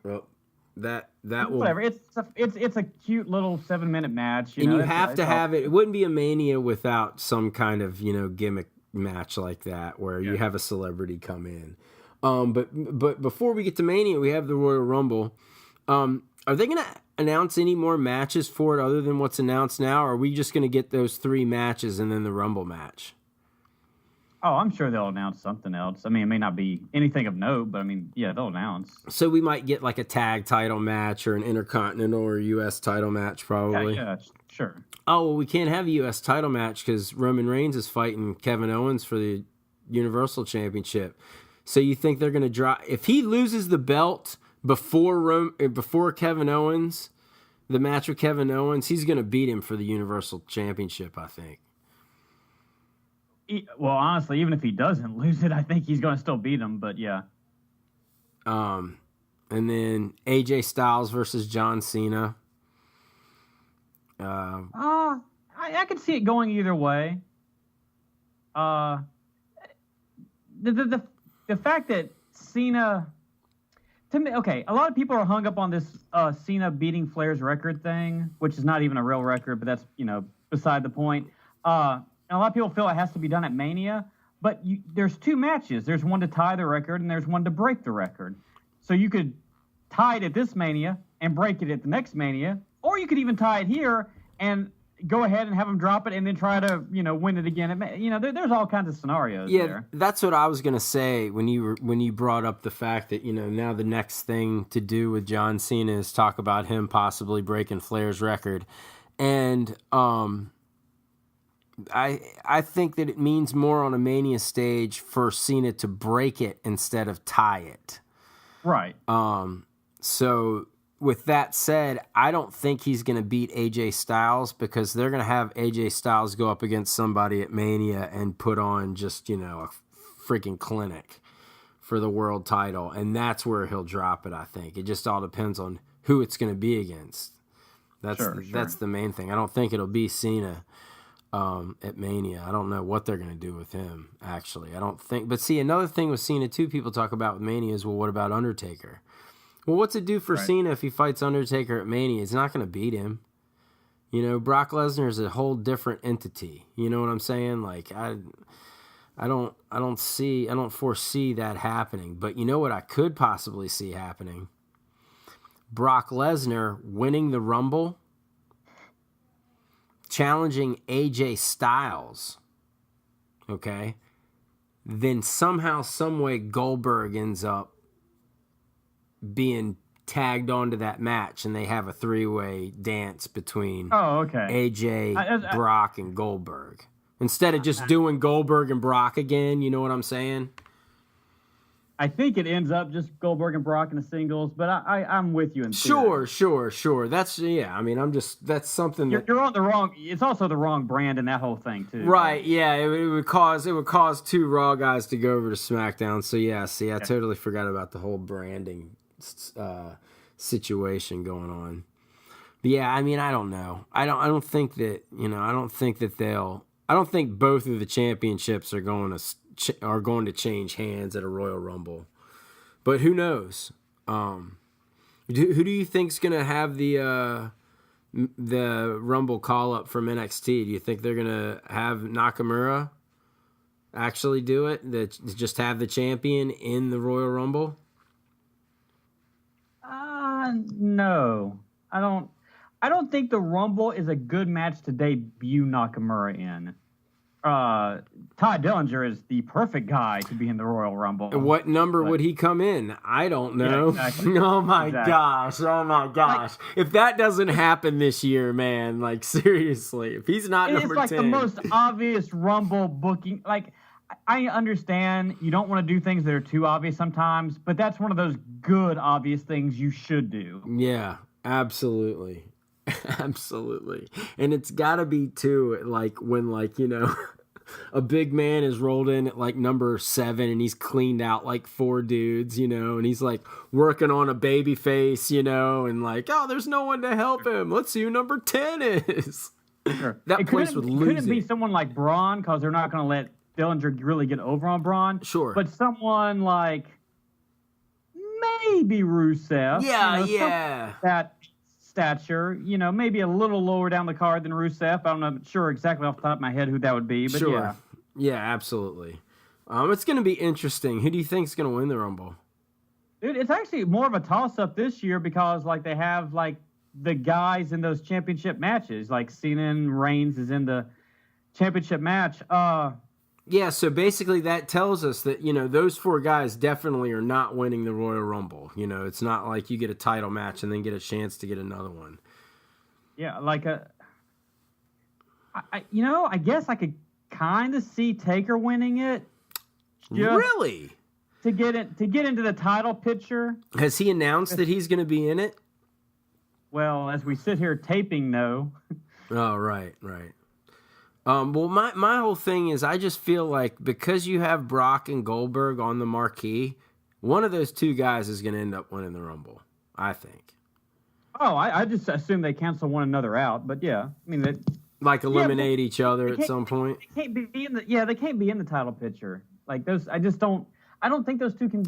S3: Well, that will...
S4: Whatever. It's a cute little 7-minute match.
S3: You have to have it. It wouldn't be a Mania without some kind of, gimmick match like that where you have a celebrity come in. But before we get to Mania, we have the Royal Rumble. Are they going to announce any more matches for it other than what's announced now, or are we just going to get those 3 matches and then the Rumble match?
S4: Oh, I'm sure they'll announce something else. I mean, it may not be anything of note, but I mean, yeah, they'll announce.
S3: So we might get like a tag title match or an Intercontinental or U.S. title match, probably.
S4: Yeah, sure.
S3: Oh, well, we can't have a U.S. title match because Roman Reigns is fighting Kevin Owens for the Universal Championship. So you think they're going to drop... If he loses the belt before Kevin Owens, the match with Kevin Owens, he's going to beat him for the Universal Championship, I think.
S4: Well, honestly, even if he doesn't lose it, I think he's going to still beat him, but yeah.
S3: And then AJ Styles versus John Cena.
S4: I could see it going either way. The fact that Cena... To me, okay, a lot of people are hung up on this Cena beating Flair's record thing, which is not even a real record, but that's, beside the point. And a lot of people feel it has to be done at Mania, but there's 2 matches. There's one to tie the record, and there's one to break the record. So you could tie it at this Mania and break it at the next Mania, or you could even tie it here and go ahead and have them drop it and then try to, win it again. There's all kinds of scenarios there.
S3: Yeah, that's what I was going to say when you brought up the fact that, now the next thing to do with John Cena is talk about him possibly breaking Flair's record. And I think that it means more on a Mania stage for Cena to break it instead of tie it.
S4: Right.
S3: So with that said, I don't think he's going to beat AJ Styles because they're going to have AJ Styles go up against somebody at Mania and put on just, a freaking clinic for the world title. And that's where he'll drop it, I think. It just all depends on who it's going to be against. That's the main thing. I don't think it'll be Cena at Mania. I don't know what they're going to do with him, actually. I don't think. But see, another thing with Cena, too, people talk about with Mania is, well, what about Undertaker? Well, what's it do for Cena if he fights Undertaker at Mania? He's not going to beat him. Brock Lesnar is a whole different entity. You know what I'm saying? Like, I don't foresee that happening. But you know what I could possibly see happening? Brock Lesnar winning the Rumble, challenging AJ Styles, okay? Then somehow, someway, Goldberg ends up being tagged onto that match and they have a 3-way dance between AJ, Brock, and Goldberg. Instead of just doing Goldberg and Brock again, you know what I'm saying?
S4: I think it ends up just Goldberg and Brock in the singles, but I'm with you in
S3: theory. Sure. That's that's something that
S4: you're on the wrong. It's also the wrong brand in that whole thing too.
S3: Right? Yeah, it would cause 2 Raw guys to go over to SmackDown. So yeah, I totally forgot about the whole branding situation going on. But yeah, I mean, I don't know. I don't think that I don't think both of the championships are going to change hands at a Royal Rumble, but who knows? Who do you think's going to have the Rumble call up from NXT? Do you think they're going to have Nakamura actually do it? Just have the champion in the Royal Rumble?
S4: No, I don't. I don't think the Rumble is a good match to debut Nakamura in. Todd Dillinger is the perfect guy to be in the Royal Rumble.
S3: What number would he come in? I don't know. Yeah, exactly. Oh my gosh. If that doesn't happen this year, man, like seriously, if he's not number 10. It's like
S4: the most obvious Rumble booking. Like, I understand you don't want to do things that are too obvious sometimes, but that's one of those good obvious things you should do.
S3: Yeah, absolutely. Absolutely. And it's got to be too, like when, like, you know, a big man is rolled in at like number 7 and he's cleaned out like 4 dudes, you know, and he's like working on a baby face, you know, and like, oh, there's no one to help him. Let's see who number 10 is.
S4: Sure.
S3: That place would lose it.
S4: Couldn't be someone like Braun, because they're not going to let Dillinger really get over on Braun.
S3: Sure.
S4: But someone like maybe Rusev.
S3: Yeah.
S4: That stature, you know, maybe a little lower down the card than Rusev. I'm not sure exactly off the top of my head who that would be, but
S3: sure. Yeah, absolutely. It's going to be interesting. Who do you think is going to win the Rumble?
S4: Dude, it's actually more of a toss-up this year because, like, they have, like, the guys in those championship matches. Like, Cena and Reigns is in the championship match.
S3: Yeah, so basically that tells us that, you know, those 4 guys definitely are not winning the Royal Rumble. You know, it's not like you get a title match and then get a chance to get another one.
S4: Yeah, like I guess I could kind of see Taker winning it.
S3: Really?
S4: To get into the title picture.
S3: Has he announced that he's going to be in it?
S4: Well, as we sit here taping, no.
S3: Oh, right. Well, my whole thing is I just feel like because you have Brock and Goldberg on the marquee, one of those 2 guys is going to end up winning the Rumble, I think.
S4: Oh, I just assume they cancel one another out, but yeah. I mean,
S3: eliminate each other at some point.
S4: They can't be in the title picture. Like those, I don't think those 2 can,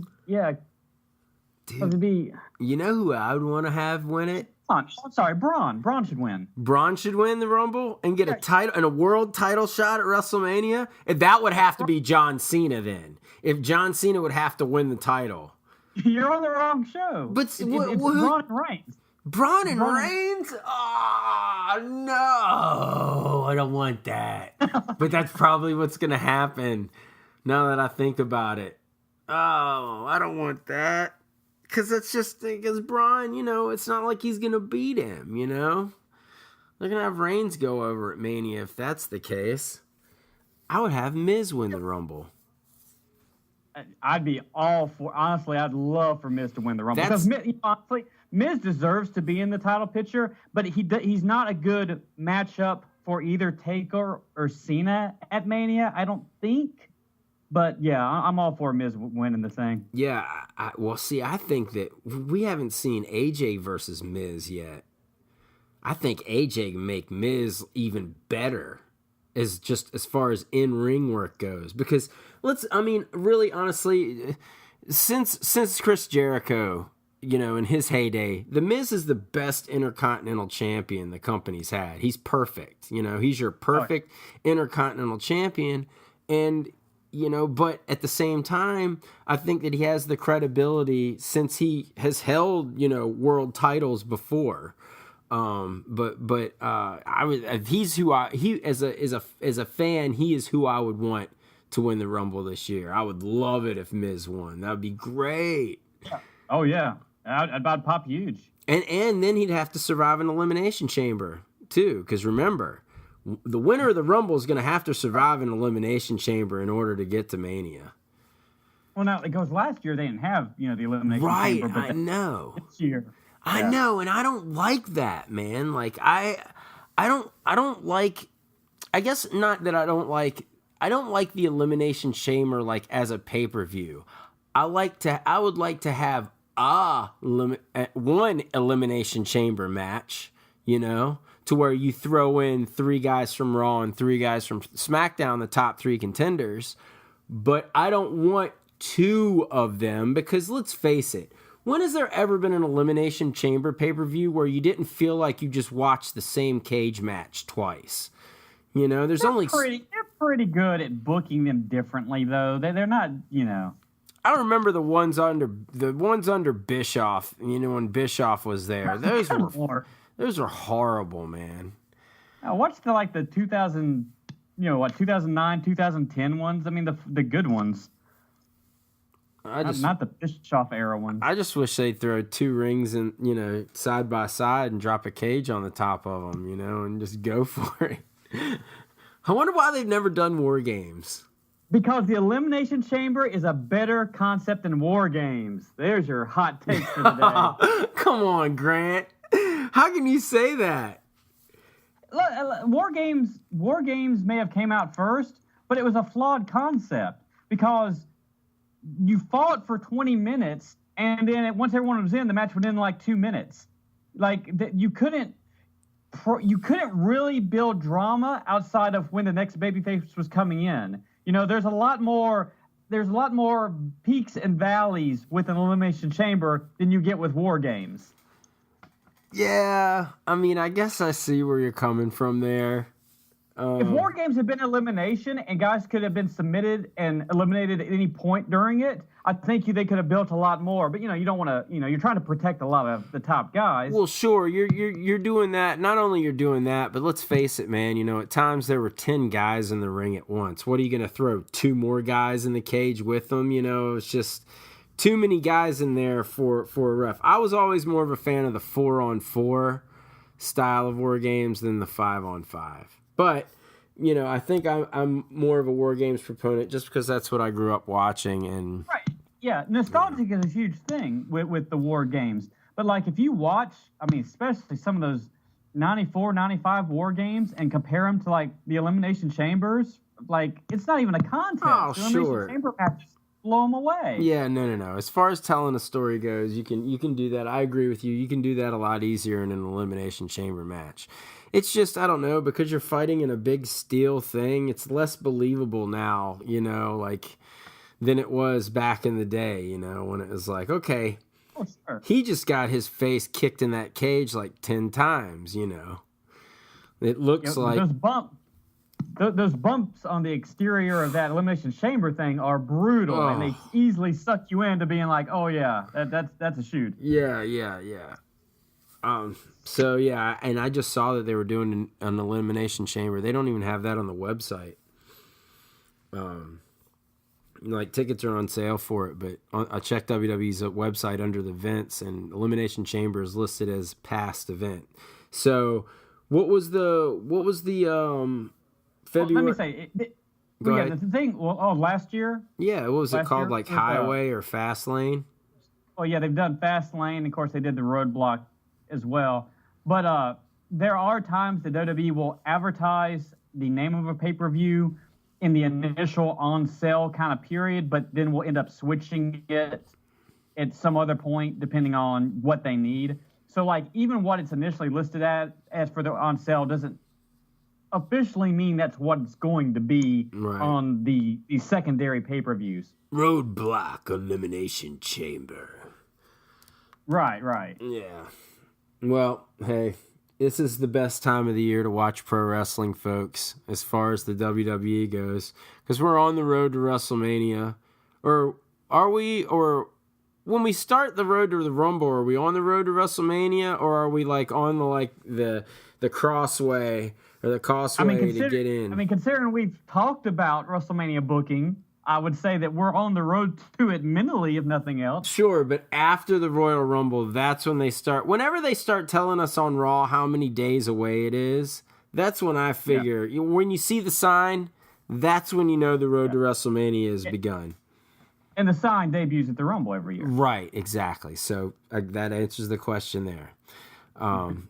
S3: Dude, you know who I would want to have win it?
S4: I'm sorry, Braun. Braun should win.
S3: Braun should win the Rumble and get a title and a world title shot at WrestleMania. And that would have to be John Cena then. If John Cena would have to win the title.
S4: You're on the wrong show.
S3: But
S4: it's Braun and Reigns.
S3: Braun and Reigns? Oh, no. I don't want that. But that's probably what's going to happen now that I think about it. Oh, I don't want that. Because Braun, you know, it's not like he's going to beat him, you know? They're going to have Reigns go over at Mania if that's the case. I would have Miz win the Rumble.
S4: I'd be all for, honestly, I'd love for Miz to win the Rumble. Because honestly, Miz deserves to be in the title picture, but he's not a good matchup for either Taker or Cena at Mania, I don't think. But, yeah, I'm all for Miz winning the thing.
S3: Yeah, I think that we haven't seen AJ versus Miz yet. I think AJ can make Miz even better as far as in-ring work goes. Because, really, honestly, since Chris Jericho, you know, in his heyday, The Miz is the best Intercontinental Champion the company's had. He's perfect. You know, he's your perfect Intercontinental Champion. And... you know, but at the same time, I think that he has the credibility since he has held, you know, world titles before. He's who as a fan, he is who I would want to win the Rumble this year. I would love it if Miz won. That would be great.
S4: Oh yeah. I'd pop huge.
S3: And then he'd have to survive an elimination chamber too, because remember, the winner of the Rumble is going to have to survive an elimination chamber in order to get to Mania.
S4: Well, now it goes. Last year they didn't have the elimination chamber.
S3: Right, I know.
S4: This year,
S3: I know, and I don't like that, man. Like I don't like. I guess not that I don't like the elimination chamber like as a pay-per-view. I would like to have one elimination chamber match, to where you throw in 3 guys from Raw and 3 guys from SmackDown, the top 3 contenders. But I don't want 2 of them because let's face it, when has there ever been an elimination chamber pay-per-view where you didn't feel like you just watched the same cage match twice? They're
S4: pretty good at booking them differently though. They're not,
S3: I don't remember the ones under Bischoff. When Bischoff was there, those were horrible, man.
S4: I watched the 2000, 2009, 2010 ones. I mean the good ones. Not the Bischoff era ones.
S3: I just wish they'd throw 2 rings and side by side and drop a cage on the top of them, and just go for it. I wonder why they've never done War Games.
S4: Because the Elimination Chamber is a better concept than War Games. There's your hot take for the day.
S3: Come on, Grant. How can you say that?
S4: War Games may have came out first, but it was a flawed concept because you fought for 20 minutes, and then once everyone was in, the match would end in like 2 minutes. You couldn't really build drama outside of when the next babyface was coming in. There's a lot more peaks and valleys with an elimination chamber than you get with War Games.
S3: Yeah, I mean, I guess I see where you're coming from there.
S4: If War Games had been elimination and guys could have been submitted and eliminated at any point during it, I think they could have built a lot more. But you don't want to. You're trying to protect a lot of the top guys.
S3: Well, sure, you're doing that. Not only you're doing that, but let's face it, man. At times there were 10 guys in the ring at once. What are you going to throw 2 more guys in the cage with them? It's just too many guys in there for a ref. I was always more of a fan of the 4-on-4 style of War Games than the 5-on-5. But, I think I'm more of a War Games proponent just because that's what I grew up watching. And
S4: right. Yeah, nostalgic is a huge thing with the War Games. But, if you watch, especially some of those 94, 95 War Games and compare them to, the Elimination Chambers, it's not even a contest.
S3: Oh,
S4: the Elimination
S3: sure.
S4: Chamber matches blow them away.
S3: Yeah, no. As far as telling a story goes, you can do that. I agree with you. You can do that a lot easier in an Elimination Chamber match. It's just, I don't know, because you're fighting in a big steel thing, it's less believable now, than it was back in the day, when it was like, okay,
S4: oh, sure.
S3: He just got his face kicked in that cage 10 times, It looks like...
S4: Those bumps on the exterior of that Elimination Chamber thing are brutal, and they easily suck you into being like, oh, yeah, that's a shoot.
S3: Yeah. So, yeah, and I just saw that they were doing an Elimination Chamber. They don't even have that on the website. Tickets are on sale for it, but I checked WWE's website under the events, and Elimination Chamber is listed as past event. So, what was the February?
S4: Well, let me say, the thing. Well, last year.
S3: Yeah, what was it called? Highway or Fast Lane?
S4: Well, yeah, they've done Fast Lane. Of course, they did the Roadblock as well. But there are times that WWE will advertise the name of a pay-per-view in the initial on-sale kind of period, but then we'll end up switching it at some other point depending on what they need. So, even what it's initially listed as for the on-sale doesn't officially mean that's what it's going to be on the secondary pay-per-views.
S3: Roadblock Elimination Chamber.
S4: Right.
S3: Yeah. Well, hey, this is the best time of the year to watch pro wrestling, folks, as far as the WWE goes, because we're on the road to WrestleMania. Or are we? Or when we start the road to the Rumble, are we on the road to WrestleMania, or are we on the crossway or the causeway to get in?
S4: Considering we've talked about WrestleMania booking I would say that we're on the road to it mentally, if nothing else.
S3: Sure, but after the Royal Rumble, that's when they start. Whenever they start telling us on Raw how many days away it is, that's when I figure. When you see the sign, that's when you know the road to WrestleMania has begun.
S4: And the sign debuts at the Rumble every year.
S3: Right, exactly. So that answers the question there.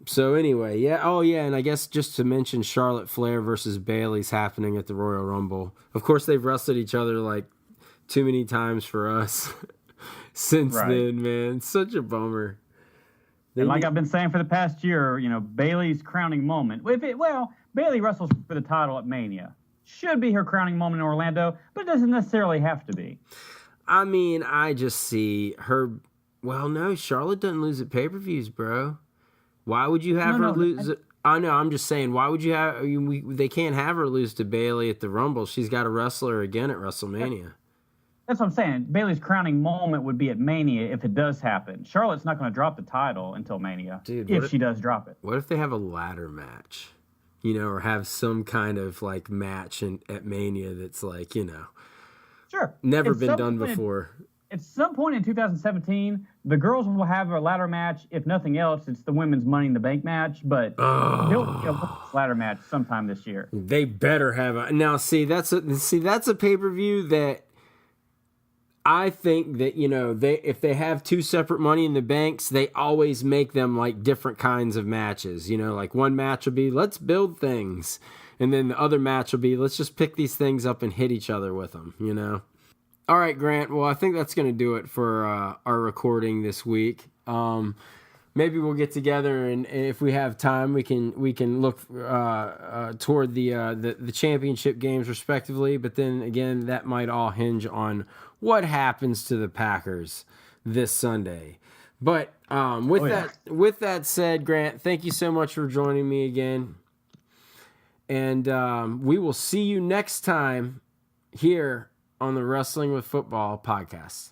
S3: So anyway, and I guess just to mention Charlotte Flair versus Bayley's happening at the Royal Rumble. Of course, they've wrestled each other like too many times for us since then, man. Such a bummer.
S4: And like I've been saying for the past year, Bayley's crowning moment. Bayley wrestles for the title at Mania. Should be her crowning moment in Orlando, but it doesn't necessarily have to be.
S3: I mean, I just see her. Well, no, Charlotte doesn't lose at pay-per-views, bro. Why would you have her lose? I know. I'm just saying. Why would you have? They can't have her lose to Bayley at the Rumble. She's got to wrestle her again at WrestleMania.
S4: That's what I'm saying. Bayley's crowning moment would be at Mania if it does happen. Charlotte's not going to drop the title until Mania, if she does drop it.
S3: What if they have a ladder match? Or have some kind of like match at Mania that's like,
S4: sure,
S3: never been done before.
S4: At some point in 2017, the girls will have a ladder match. If nothing else, it's the women's Money in the Bank match. But they'll have a ladder match sometime this year.
S3: They better have a. Now, that's a pay-per-view that I think that if they have two separate Money in the Banks, they always make them like different kinds of matches. Like one match will be let's build things, and then the other match will be let's just pick these things up and hit each other with them. All right, Grant. Well, I think that's going to do it for our recording this week. Maybe we'll get together, and if we have time, we can look toward the championship games, respectively. But then again, that might all hinge on what happens to the Packers this Sunday. But with that said, Grant, thank you so much for joining me again, and we will see you next time here on the Wrestling with Football podcast.